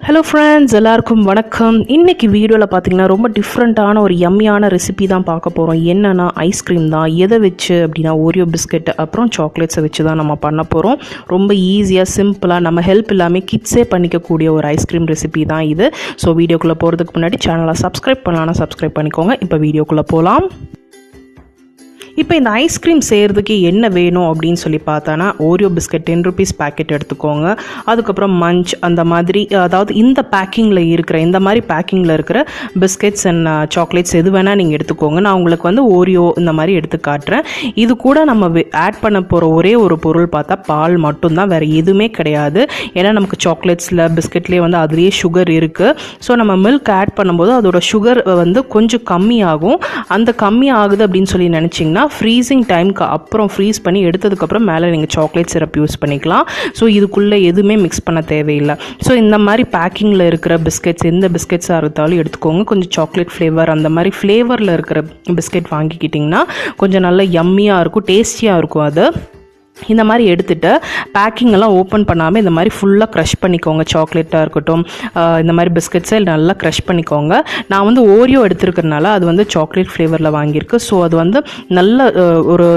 Hello friends, எல்லாருக்கும் வணக்கம். இன்றைக்கி வீடியோவில் பார்த்தீங்கன்னா ரொம்ப டிஃப்ரெண்ட்டான ஒரு யம்மியான ரெசிபி தான் பார்க்க போகிறோம். என்னென்னா ஐஸ்கிரீம் தான். எதை வச்சு அப்படின்னா ஓரியோ பிஸ்கெட் அப்புறம் சாக்லேட்ஸை வச்சு தான் நம்ம பண்ண போகிறோம். ரொம்ப ஈஸியாக சிம்பிளாக நம்ம ஹெல்ப் இல்லாமல் கிட்ஸே பண்ணிக்கக்கூடிய ஒரு ஐஸ்கிரீம் ரெசிபி தான் இது. ஸோ வீடியோக்குள்ளே போகிறதுக்கு முன்னாடி சேனலை சப்ஸ்கிரைப் பண்ணலான்னா சப்ஸ்கிரைப் பண்ணிக்கோங்க. இப்போ வீடியோக்குள்ளே போகலாம். இப்போ இந்த ஐஸ்கிரீம் செய்கிறதுக்கு என்ன வேணும் அப்படின்னு சொல்லி பார்த்தானா, ஓரியோ பிஸ்கட் 10 rupees பேக்கெட் எடுத்துக்கோங்க. அதுக்கப்புறம் மஞ்ச் அந்த மாதிரி, அதாவது இந்த பேக்கிங்கில் இருக்கிற இந்த மாதிரி பேக்கிங்கில் இருக்கிற பிஸ்கெட்ஸ் அண்ட் சாக்லேட்ஸ் எது வேணால் நீங்கள் எடுத்துக்கோங்க. நான் உங்களுக்கு வந்து ஓரியோ இந்த மாதிரி எடுத்து காட்டுறேன். இது கூட நம்ம ஆட் பண்ண போகிற ஒரே ஒரு பொருள் பார்த்தா பால் மட்டும்தான், வேறு எதுவுமே கிடையாது. ஏன்னா நமக்கு சாக்லேட்ஸில் பிஸ்கெட்லேயே வந்து அதுலேயே சுகர் இருக்குது. ஸோ நம்ம மில்க் ஆட் பண்ணும்போது அதோட சுகர் வந்து கொஞ்சம் கம்மியாகும். அந்த கம்மி ஆகுது அப்படின்னு சொல்லி நினச்சிங்கன்னா ஃப்ரீசிங் டைமுக்கு அப்புறம் ஃப்ரீஸ் பண்ணி எடுத்ததுக்கப்புறம் மேலே நீங்கள் சாக்லேட் சிரப் யூஸ் பண்ணிக்கலாம். ஸோ இதுக்குள்ளே எதுவுமே மிக்ஸ் பண்ண தேவையில்லை. ஸோ இந்த மாதிரி பேக்கிங்கில் இருக்கிற பிஸ்கெட்ஸ் எந்த பிஸ்கெட்ஸாக இருந்தாலும் எடுத்துக்கோங்க. கொஞ்சம் சாக்லேட் ஃப்ளேவர் அந்த மாதிரி ஃப்ளேவரில் இருக்கிற பிஸ்கெட் வாங்கிக்கிட்டிங்கன்னா கொஞ்சம் நல்லா யம்மியாக இருக்கும், டேஸ்டியாக இருக்கும். அது இந்த மாதிரி எடுத்துகிட்டு பேக்கிங்கெல்லாம் ஓப்பன் பண்ணாமல் இந்த மாதிரி ஃபுல்லாக க்ரஷ் பண்ணிக்கோங்க. சாக்லேட்டாக இருக்கட்டும், இந்த மாதிரி பிஸ்கெட்ஸை நல்லா க்ரஷ் பண்ணிக்கோங்க. நான் வந்து ஓரியோ எடுத்துருக்கிறதுனால அது வந்து சாக்லேட் ஃப்ளேவரில் வாங்கியிருக்கு. ஸோ அது வந்து நல்ல ஒரு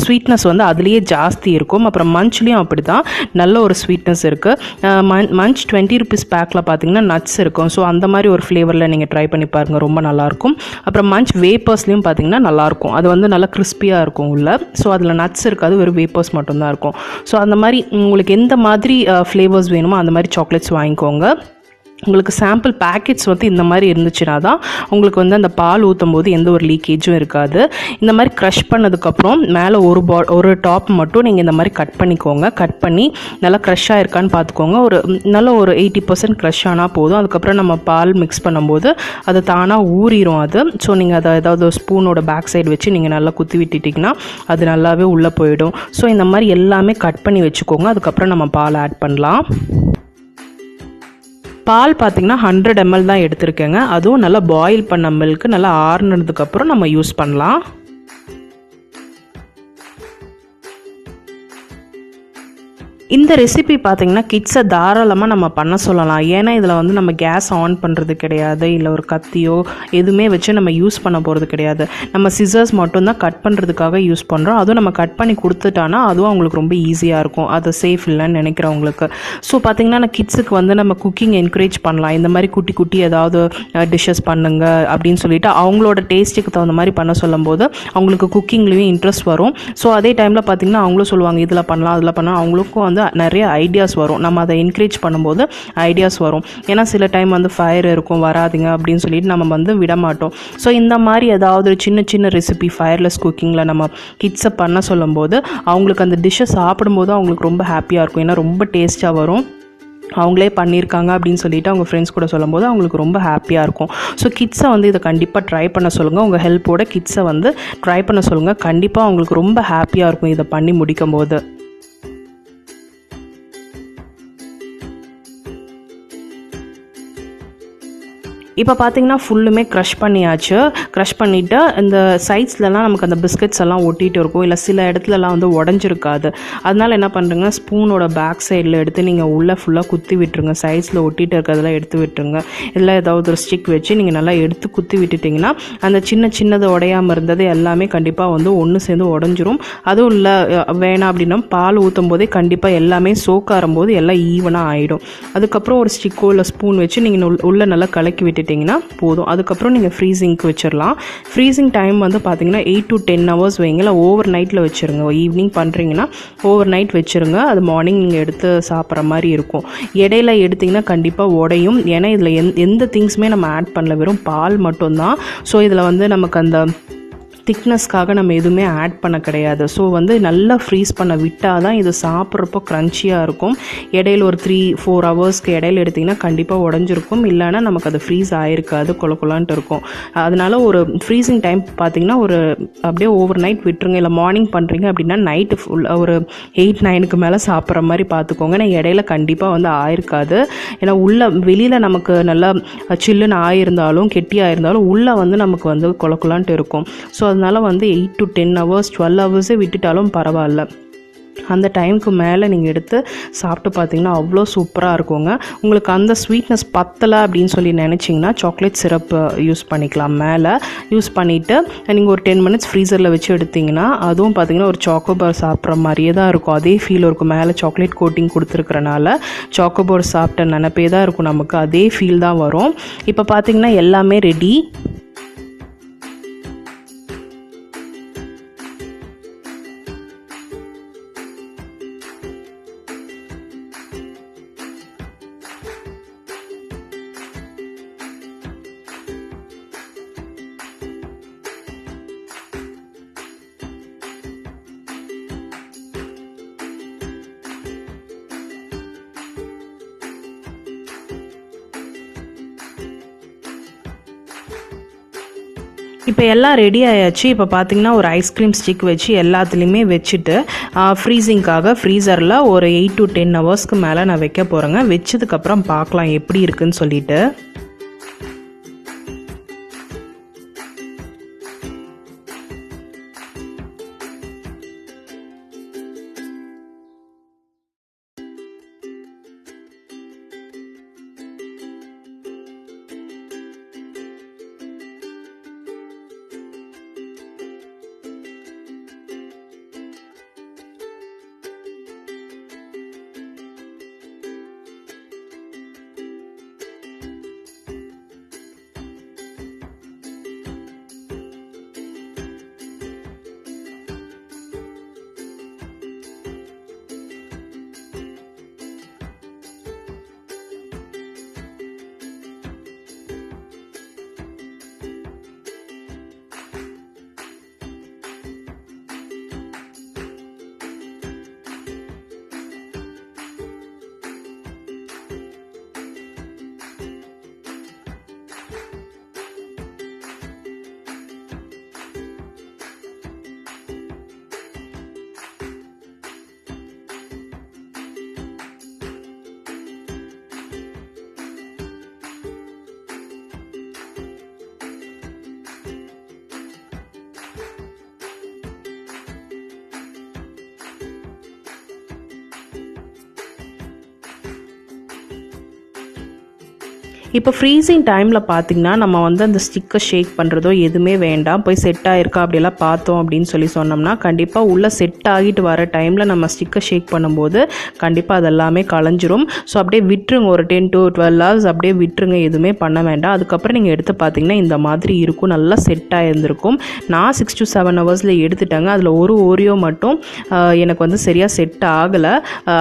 ஸ்வீட்னஸ் வந்து அதுலேயே ஜாஸ்தி இருக்கும். அப்புறம் மஞ்ச்லேயும் அப்படி தான் நல்ல ஒரு ஸ்வீட்னஸ் இருக்குது. மஞ்ச் 20 rupees பேக்கில் பார்த்தீங்கன்னா நட்ஸ் இருக்கும். ஸோ அந்த மாதிரி ஒரு ஃப்ளேவரில் நீங்கள் ட்ரை பண்ணி பாருங்கள், ரொம்ப நல்லாயிருக்கும். அப்புறம் மஞ்ச் வேப்பர்ஸ்லேயும் பார்த்தீங்கன்னா நல்லாயிருக்கும். அது வந்து நல்லா கிறிஸ்பியாக இருக்கும் உள்ள. ஸோ அதில் நட்ஸ் இருக்காது, வெறும் வேப்பர்ஸ் மட்டும்தான் இருக்கும். ஸோ அந்த மாதிரி உங்களுக்கு எந்த மாதிரி ஃப்ளேவர்ஸ் வேணுமோ அந்த மாதிரி சாக்லேட்ஸ் வாங்கிக்கோங்க. உங்களுக்கு சாம்பிள் பேக்கெட்ஸ் வந்து இந்த மாதிரி இருந்துச்சுன்னா தான் உங்களுக்கு வந்து அந்த பால் ஊற்றும் போது எந்த ஒரு லீக்கேஜும் இருக்காது. இந்த மாதிரி க்ரஷ் பண்ணதுக்கப்புறம் மேலே ஒரு டாப் மட்டும் நீங்கள் இந்த மாதிரி கட் பண்ணிக்கோங்க. கட் பண்ணி நல்லா க்ரஷ் ஆகிருக்கான்னு பார்த்துக்கோங்க. நல்ல ஒரு 80% க்ரஷ் ஆனால் போதும். அதுக்கப்புறம் நம்ம பால் மிக்ஸ் பண்ணும்போது அது தானாக ஊறிடும் அது. ஸோ நீங்கள் அதை ஏதாவது ஸ்பூனோட பேக் சைடு வச்சு நீங்கள் நல்லா குத்தி விட்டுட்டிங்கன்னா அது நல்லாவே உள்ளே போயிடும். ஸோ இந்த மாதிரி எல்லாமே கட் பண்ணி வச்சுக்கோங்க. அதுக்கப்புறம் நம்ம பால் ஆட் பண்ணலாம். பால் பார்த்திங்கன்னா 100 ml தான் எடுத்திருக்கேங்க. அதுவும் நல்லா பாயில் பண்ண மில்க்கு நல்லா ஆறுனதுக்கப்புறம் நம்ம யூஸ் பண்ணலாம். இந்த ரெசிபி பார்த்திங்கன்னா கிட்ஸை தாராளமாக நம்ம பண்ண சொல்லலாம். ஏன்னா இதில் வந்து நம்ம கேஸ் ஆன் பண்ணுறது கிடையாது, இல்லை ஒரு கத்தியோ எதுவுமே வச்சு நம்ம யூஸ் பண்ண போகிறது கிடையாது. நம்ம சிசர்ஸ் மட்டும்தான் கட் பண்ணுறதுக்காக யூஸ் பண்ணுறோம். அதுவும் நம்ம கட் பண்ணி கொடுத்துட்டானா அதுவும் அவங்களுக்கு ரொம்ப ஈஸியாக இருக்கும், அது சேஃப் இல்லைன்னு நினைக்கிறவங்களுக்கு. ஸோ பார்த்திங்கன்னா நான் கிட்ஸுக்கு வந்து நம்ம குக்கிங் என்கரேஜ் பண்ணலாம். இந்த மாதிரி குட்டி குட்டி ஏதாவது டிஷ்ஷஸ் பண்ணுங்க அப்படின்னு சொல்லிட்டு அவங்களோட டேஸ்ட்டுக்கு தகுந்த மாதிரி பண்ண சொல்லும் போது அவங்களுக்கு குக்கிங்லேயும் இன்ட்ரெஸ்ட் வரும். ஸோ அதே டைமில் பார்த்திங்கன்னா அவங்களும் சொல்லுவாங்க இதில் பண்ணலாம் அதில் பண்ணலாம். அவங்களுக்கும் நிறைய ஐடியாஸ் வரும். நம்ம அதை என்கரேஜ் பண்ணும்போது ஐடியாஸ் வரும். ஏன்னா சில டைம் வந்து ஃபயர் இருக்கும், வராதிங்க அப்படின்னு சொல்லிட்டு நம்ம வந்து விட மாட்டோம். ஸோ இந்த மாதிரி ஏதாவது ஒரு சின்ன சின்ன ரெசிபி ஃபயர்லெஸ் குக்கிங்கில் நம்ம கிட்ஸை பண்ண சொல்லும்போது அவங்களுக்கு அந்த டிஷ்ஷை சாப்பிடும்போது அவங்களுக்கு ரொம்ப ஹாப்பியாக இருக்கும். ஏன்னா ரொம்ப டேஸ்ட்டாக வரும். அவங்களே பண்ணியிருக்காங்க அப்படின்னு சொல்லிட்டு அவங்க ஃப்ரெண்ட்ஸ் கூட சொல்லும்போது அவங்களுக்கு ரொம்ப ஹாப்பியாக இருக்கும். ஸோ கிட்ஸை வந்து இதை கண்டிப்பாக ட்ரை பண்ண சொல்லுங்கள். உங்கள் ஹெல்ப்போட கிட்ஸை வந்து ட்ரை பண்ண சொல்லுங்கள். கண்டிப்பாக அவங்களுக்கு ரொம்ப ஹாப்பியாக இருக்கும் இதை பண்ணி முடிக்கும் போது. இப்போ பார்த்திங்கன்னா ஃபுல்லுமே க்ரஷ் பண்ணியாச்சு. க்ரஷ் பண்ணிவிட்டு இந்த சைட்ஸ்லலாம் நமக்கு அந்த பிஸ்கெட்ஸ் எல்லாம் ஒட்டிகிட்டு இருக்கும், இல்லை சில இடத்துலலாம் வந்து உடஞ்சிருக்காது. அதனால் என்ன பண்ணுறீங்க, ஸ்பூனோட பேக் சைடில் எடுத்து நீங்கள் உள்ளே ஃபுல்லாக குத்தி விட்டுருங்க. சைட்ஸில் ஒட்டிகிட்டு இருக்கிறதெல்லாம் எடுத்து விட்டுருங்க. இல்லை ஏதாவது ஒரு ஸ்டிக் வச்சு நீங்கள் நல்லா எடுத்து குத்தி விட்டுட்டிங்கன்னா அந்த சின்னது உடையாமல் இருந்தது எல்லாமே கண்டிப்பாக வந்து ஒன்று சேர்ந்து உடஞ்சிரும். அதுவும் இல்லை வேணாம் அப்படின்னா பால் ஊற்றும் போதே கண்டிப்பாக எல்லாமே சோக்காரும் போது எல்லாம் ஈவனாக ஆகிடும். அதுக்கப்புறம் ஒரு ஸ்டிக்கோ இல்லை ஸ்பூன் வச்சு நீங்கள் உள்ளே நல்லா கலக்கி விட்டு போதும். அதுக்கப்புறம் நீங்கள் ஃப்ரீசிங்க்கு வச்சிடலாம். ஃப்ரீசிங் டைம் வந்து பார்த்தீங்கன்னா 8 to 10 hours வைங்க. இல்லை ஓவர் நைட்டில் வச்சுருங்க. ஈவினிங் பண்ணுறீங்கன்னா ஓவர் நைட் வச்சுருங்க. அது மார்னிங் நீங்கள் எடுத்து சாப்பிட்ற மாதிரி இருக்கும். இடையில எடுத்திங்கன்னா கண்டிப்பாக உடையும். ஏன்னா இதில் எந்த திங்ஸுமே நம்ம ஆட் பண்ணல, வெறும் பால் மட்டும்தான். ஸோ இதில் வந்து நமக்கு அந்த திக்னஸ்க்காக நம்ம எதுவுமே ஆட் பண்ண கிடையாது. ஸோ வந்து நல்லா ஃப்ரீஸ் பண்ண விட்டால் தான் இது சாப்பிட்றப்போ க்ரன்ச்சியாக இருக்கும். இடையில ஒரு 3-4 ஹவர்ஸ்க்கு இடையில எடுத்திங்கன்னா கண்டிப்பாக உடஞ்சிருக்கும். இல்லைன்னா நமக்கு அது ஃப்ரீஸ் ஆகிருக்காது, கொலான்ட்டு இருக்கும். அதனால் ஒரு ஃப்ரீசிங் டைம் பார்த்திங்கன்னா ஒரு அப்படியே ஓவர் நைட் விட்டுருங்க. இல்லை மார்னிங் பண்ணுறீங்க அப்படின்னா நைட்டு ஃபுல்லாக ஒரு 8-9க்கு மேலே சாப்பிட்ற மாதிரி பார்த்துக்கோங்க. ஏன்னா இடையில கண்டிப்பாக வந்து ஆயிருக்காது. ஏன்னா வெளியில் நமக்கு நல்லா சில்லுன்னு ஆயிருந்தாலும் கெட்டியாக இருந்தாலும் உள்ளே வந்து நமக்கு வந்து கொலான்ட்டு இருக்கும். ஸோ அதனால் வந்து 8 to 10 hours 12 hours விட்டுட்டாலும் பரவாயில்ல. அந்த டைமுக்கு மேலே நீங்கள் எடுத்து சாப்பிட்டு பார்த்தீங்கன்னா அவ்வளோ சூப்பராக இருக்குங்க. உங்களுக்கு அந்த ஸ்வீட்னஸ் பத்தலை அப்படின்னு சொல்லி நினச்சிங்கன்னா சாக்லேட் சிரப் யூஸ் பண்ணிக்கலாம். மேலே யூஸ் பண்ணிவிட்டு நீங்கள் ஒரு 10 மினிட்ஸ் ஃப்ரீசரில் வச்சு எடுத்திங்கன்னா அதுவும் பார்த்தீங்கன்னா ஒரு சாக்கோபார் சாப்பிட்ற மாதிரியே தான் இருக்கும். அதே ஃபீல் இருக்கும். மேலே சாக்லேட் கோட்டிங் கொடுத்துருக்கறனால சாக்கோபார் சாப்பிட்ட நினைப்பே தான் இருக்கும். நமக்கு அதே ஃபீல் தான் வரும். இப்போ பார்த்தீங்கன்னா எல்லாமே ரெடி. இப்போ எல்லாம் ரெடி ஆயாச்சு. இப்போ பார்த்தீங்கன்னா ஒரு ஐஸ்கிரீம் ஸ்டிக் வச்சு எல்லாத்துலேயுமே வச்சுட்டு ஃப்ரீசிங்காக ஃப்ரீசரில் ஒரு 8 to 10 ஹவர்ஸ்க்கு மேலே நான் வைக்க போகிறேங்க. வச்சதுக்கப்புறம் பார்க்கலாம் எப்படி இருக்குன்னு சொல்லிட்டு. இப்போ ஃப்ரீசிங் டைமில் பார்த்திங்கன்னா நம்ம வந்து அந்த ஸ்டிக்கை ஷேக் பண்ணுறதோ எதுவுமே வேண்டாம். போய் செட் ஆகிருக்கா அப்படியெல்லாம் பார்த்தோம் அப்படின்னு சொல்லி சொன்னோம்னா கண்டிப்பாக உள்ளே செட் ஆகிட்டு வர டைமில் நம்ம ஸ்டிக்கை ஷேக் பண்ணும்போது கண்டிப்பாக அதெல்லாமே கலைஞ்சிரும். ஸோ அப்படியே விட்டுருங்க. ஒரு 10 to 12 hours அப்படியே விட்டுருங்க. எதுவுமே பண்ண வேண்டாம். அதுக்கப்புறம் நீங்கள் எடுத்து பார்த்தீங்கன்னா இந்த மாதிரி இருக்கும். நல்லா செட் ஆகிருந்திருக்கும். நான் 6 to 7 ஹவர்ஸில் எடுத்துட்டாங்க. அதில் ஒரு ஓரியோ மட்டும் எனக்கு வந்து சரியாக செட் ஆகலை.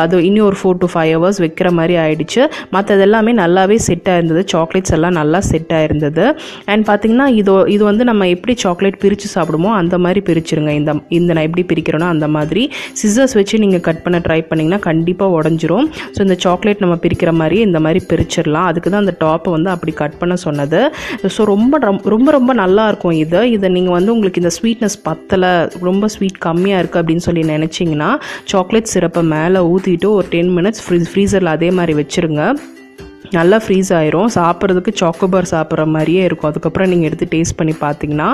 அது இன்னும் ஒரு 4 to 5 hours வைக்கிற மாதிரி ஆயிடுச்சு. மற்றது எல்லாமே நல்லாவே செட் ஆயிருந்தது. சாக்லேட்ஸ் எல்லாம் நல்லா செட் ஆயிருந்தது. அண்ட் பார்த்தீங்கன்னா இது வந்து நம்ம எப்படி சாக்லேட் பிரித்து சாப்பிடுமோ அந்த மாதிரி பிரிச்சுருங்க. இந்த நான் எப்படி பிரிக்கிறோன்னா அந்த மாதிரி சிசர்ஸ் வச்சு நீங்கள் கட் பண்ண ட்ரை பண்ணிங்கன்னா கண்டிப்பாக உடஞ்சிரும். ஸோ இந்த சாக்லேட் நம்ம பிரிக்கிற மாதிரி இந்த மாதிரி பிரிச்சிடலாம். அதுக்கு தான் அந்த டாப்பை வந்து அப்படி கட் பண்ண சொன்னது. ஸோ ரொம்ப ரொம்ப ரொம்ப நல்லாயிருக்கும். இதை நீங்கள் வந்து உங்களுக்கு இந்த ஸ்வீட்னஸ் பத்தலை, ரொம்ப ஸ்வீட் கம்மியாக இருக்குது அப்படின்னு சொல்லி நினச்சிங்கன்னா சாக்லேட் சிரப்பை மேலே ஊற்றிட்டு ஒரு 10 minutes ஃப்ரீசரில் அதே மாதிரி வச்சுருங்க. நல்லா ஃப்ரீஸ் ஆயிரும். சாப்பிட்றதுக்கு சாக்கோபார் சாப்பிட்ற மாதிரியே இருக்கும். அதுக்கப்புறம் நீங்கள் எடுத்து டேஸ்ட் பண்ணி பார்த்தீங்கன்னா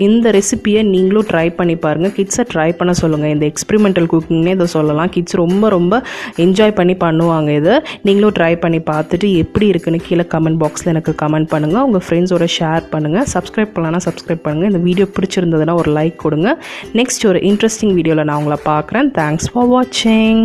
இந்த ரெசிப்பியை நீங்களும் ட்ரை பண்ணி பாருங்கள். கிட்ஸை ட்ரை பண்ண சொல்லுங்கள். இந்த எக்ஸ்பெரிமெண்டல் குக்கிங்னே இதை சொல்லலாம். கிட்ஸ் ரொம்ப ரொம்ப என்ஜாய் பண்ணி பண்ணுவாங்க. இதை நீங்களும் ட்ரை பண்ணி பார்த்துட்டு எப்படி இருக்குன்னு கீழே கமெண்ட் பாக்ஸில் எனக்கு கமெண்ட் பண்ணுங்கள். உங்கள் ஃப்ரெண்ட்ஸோட ஷேர் பண்ணுங்கள். சப்ஸ்கிரைப் பண்ணலான்னா சப்ஸ்கிரைப் பண்ணுங்கள். இந்த வீடியோ பிடிச்சிருந்ததுன்னா ஒரு லைக் கொடுங்க. நெக்ஸ்ட் ஒரு இன்ட்ரெஸ்டிங் வீடியோவில் நான் உங்களை பார்க்குறேன். தேங்க்ஸ் ஃபார் வாட்சிங்.